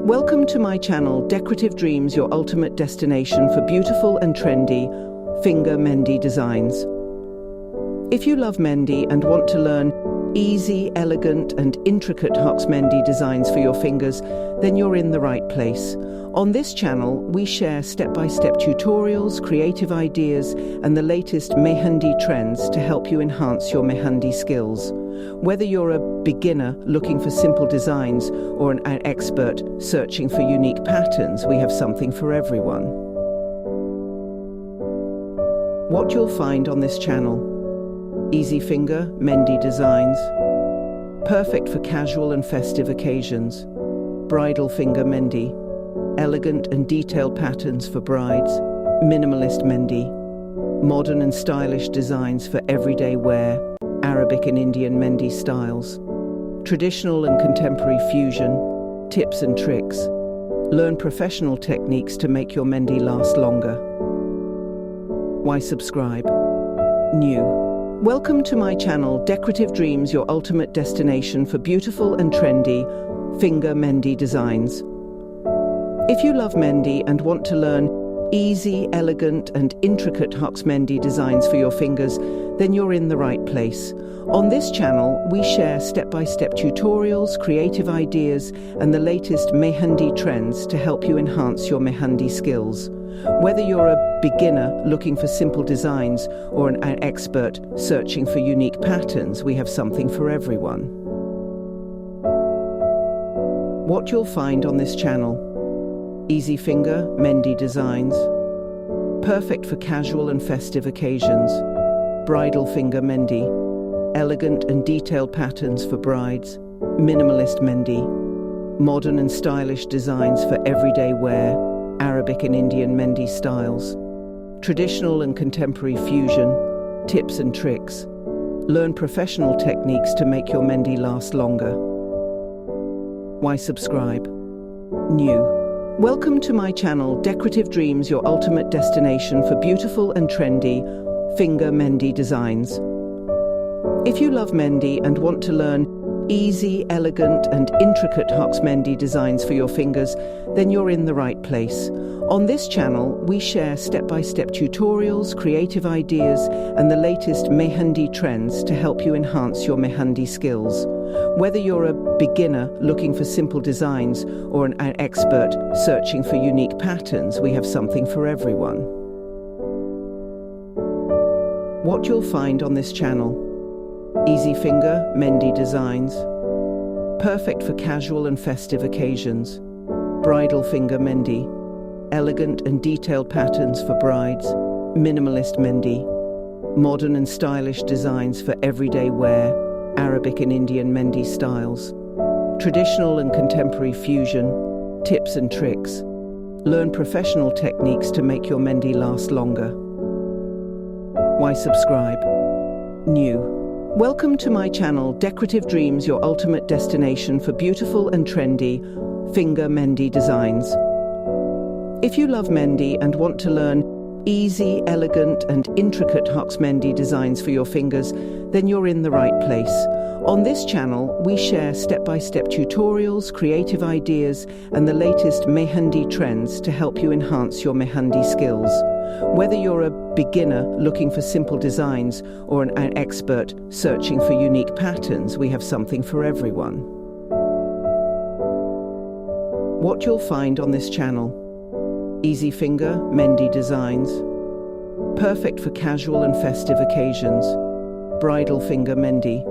Welcome to my channel, Decorative Dreams, your ultimate destination for beautiful and trendy finger Mehndi designs. If you love Mehndi and want to learn easy, elegant and intricate Hox Mehndi designs for your fingers, then you're in the right place. On this channel, we share step-by-step tutorials, creative ideas and the latest Mehandi trends to help you enhance your Mehandi skills. Whether you're a beginner looking for simple designs or an expert searching for unique patterns, we have something for everyone. What you'll find on this channel: easy finger Mehndi designs, perfect for casual and festive occasions; bridal finger Mehndi, elegant and detailed patterns for brides; minimalist Mehndi, modern and stylish designs for everyday wear; Arabic and Indian Mehndi styles; traditional and contemporary fusion; tips and tricks. Learn professional techniques to make your Mehndi last longer. Why subscribe? New. Welcome to my channel, Decorative Dreams, your ultimate destination for beautiful and trendy finger Mehndi designs. If you love Mehndi and want to learn easy, elegant and intricate Hox Mehndi designs for your fingers, then you're in the right place. On this channel, we share step-by-step tutorials, creative ideas and the latest Mehandi trends to help you enhance your Mehandi skills. Whether you're a beginner looking for simple designs or an expert searching for unique patterns, we have something for everyone. What you'll find on this channel: easy finger Mehndi designs, perfect for casual and festive occasions; bridal finger Mehndi, elegant and detailed patterns for brides; minimalist Mehndi, modern and stylish designs for everyday wear; Arabic and Indian Mehndi styles; traditional and contemporary fusion; tips and tricks. Learn professional techniques to make your Mehndi last longer. Why subscribe? New. Welcome to my channel, Decorative Dreams, your ultimate destination for beautiful and trendy finger Mehndi designs. If you love Mehndi and want to learn easy, elegant and intricate Hox Mehndi designs for your fingers, then you're in the right place. On this channel, we share step-by-step tutorials, creative ideas and the latest Mehandi trends to help you enhance your Mehandi skills. Whether you're a beginner looking for simple designs or an expert searching for unique patterns, we have something for everyone. What you'll find on this channel: easy finger Mehndi designs, perfect for casual and festive occasions; bridal finger Mehndi, elegant and detailed patterns for brides; minimalist Mehndi, modern and stylish designs for everyday wear; Arabic and Indian Mehndi styles; traditional and contemporary fusion; tips and tricks. Learn professional techniques to make your Mehndi last longer. Why subscribe? New. Welcome to my channel, Decorative Dreams, your ultimate destination for beautiful and trendy finger Mehndi designs. If you love Mehndi and want to learn easy, elegant and intricate Hox Mehndi designs for your fingers, then you're in the right place. On this channel, we share step-by-step tutorials, creative ideas and the latest Mehandi trends to help you enhance your Mehandi skills. Whether you're a beginner looking for simple designs or an expert searching for unique patterns, we have something for everyone. What you'll find on this channel: easy finger Mehndi designs, perfect for casual and festive occasions; bridal finger Mehndi,